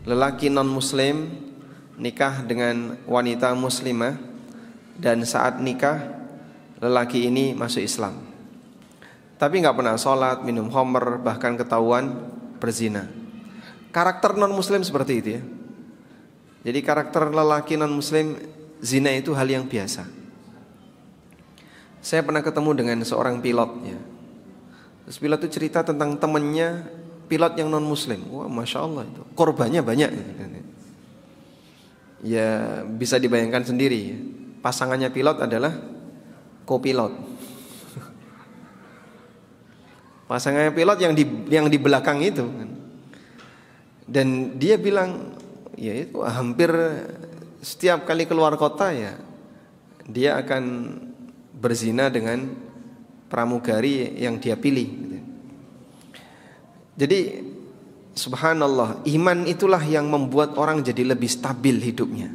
lelaki non muslim nikah dengan wanita muslimah, dan saat nikah lelaki ini masuk Islam, tapi nggak pernah sholat, minum khamr, bahkan ketahuan berzina. Karakter non muslim seperti itu ya. Jadi karakter lelaki non muslim, zina itu hal yang biasa. Saya pernah ketemu dengan seorang pilot ya. Terus pilot itu cerita tentang temannya pilot yang non muslim. Wah, masya Allah, itu korbannya banyak. Ya bisa dibayangkan sendiri. Pasangannya pilot adalah kopilot. Pasangannya pilot yang di belakang itu. Dan dia bilang, ya itu hampir setiap kali keluar kota ya dia akan berzina dengan pramugari yang dia pilih. Jadi subhanallah, iman itulah yang membuat orang jadi lebih stabil hidupnya.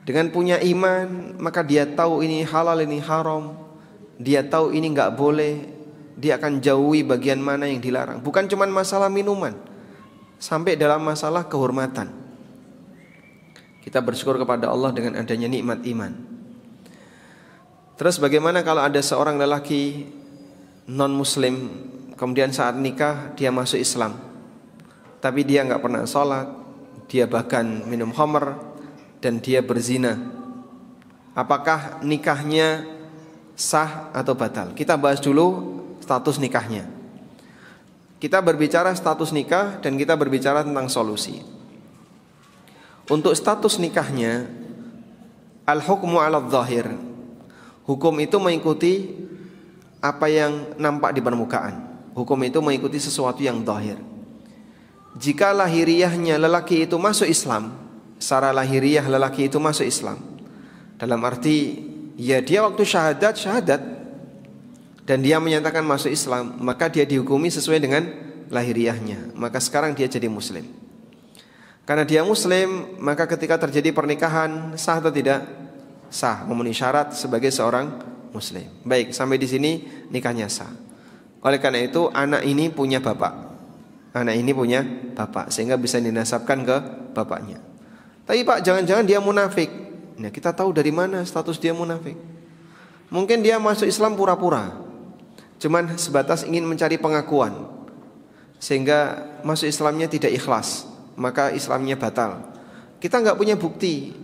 Dengan punya iman, maka dia tahu ini halal, ini haram. Dia tahu ini gak boleh. Dia akan jauhi bagian mana yang dilarang. Bukan cuma masalah minuman, sampai dalam masalah kehormatan. Kita bersyukur kepada Allah dengan adanya nikmat iman. Terus bagaimana kalau ada seorang lelaki non muslim, kemudian saat nikah dia masuk Islam, tapi dia gak pernah sholat, dia bahkan minum khamr, dan dia berzina. Apakah nikahnya sah atau batal? Kita bahas dulu status nikahnya. Kita berbicara status nikah dan kita berbicara tentang solusi. Untuk status nikahnya, al-hukmu 'ala adh-dhahir. Hukum itu mengikuti apa yang nampak di permukaan. Hukum itu mengikuti sesuatu yang zahir. Jika lahiriahnya lelaki itu masuk Islam, secara lahiriah lelaki itu masuk Islam, dalam arti ya dia waktu syahadat dan dia menyatakan masuk Islam, maka dia dihukumi sesuai dengan lahiriahnya. Maka sekarang dia jadi muslim. Karena dia muslim, maka ketika terjadi pernikahan sah atau tidak? Sah, memenuhi syarat sebagai seorang muslim. Baik, sampai di sini nikahnya sah. Oleh karena itu anak ini punya bapak. Anak ini punya bapak, sehingga bisa dinasabkan ke bapaknya. Tapi Pak, jangan-jangan dia munafik. Nah, kita tahu dari mana status dia munafik? Mungkin dia masuk Islam pura-pura, cuman sebatas ingin mencari pengakuan, sehingga masuk Islamnya tidak ikhlas, maka Islamnya batal. Kita nggak punya bukti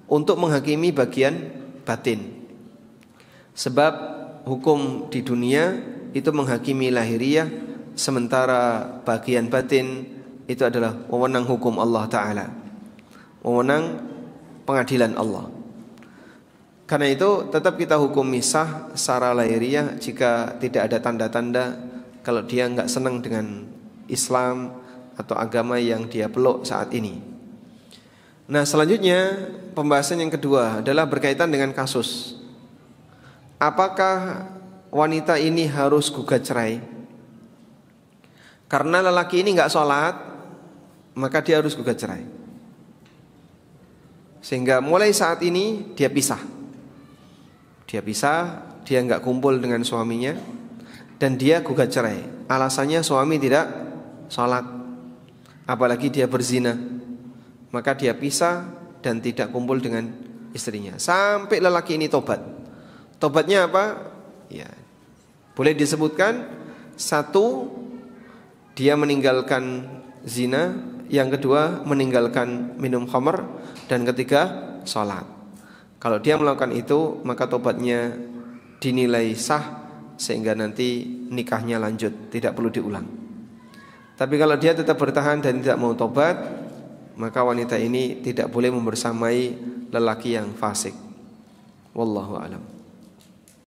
untuk menghakimi bagian batin. Sebab hukum di dunia itu menghakimi lahiriah, sementara bagian batin itu adalah wewenang hukum Allah Ta'ala, wewenang pengadilan Allah. Karena itu tetap kita hukumi sah secara lahiriah jika tidak ada tanda-tanda kalau dia enggak senang dengan Islam atau agama yang dia peluk saat ini. Nah, selanjutnya pembahasan yang kedua adalah berkaitan dengan kasus. Apakah wanita ini harus gugat cerai? Karena lelaki ini enggak sholat, maka dia harus gugat cerai. Sehingga mulai saat ini dia pisah. Dia enggak kumpul dengan suaminya, dan dia gugat cerai. Alasannya suami tidak sholat, apalagi dia berzina. Maka dia pisah dan tidak kumpul dengan istrinya sampai lelaki ini tobat. Tobatnya apa? Ya, boleh disebutkan: satu, dia meninggalkan zina; yang kedua, meninggalkan minum khamr; dan ketiga, sholat. Kalau dia melakukan itu, maka tobatnya dinilai sah, sehingga nanti nikahnya lanjut, tidak perlu diulang. Tapi kalau dia tetap bertahan dan tidak mau tobat, maka wanita ini tidak boleh membersamai lelaki yang fasik. Wallahu a'lam.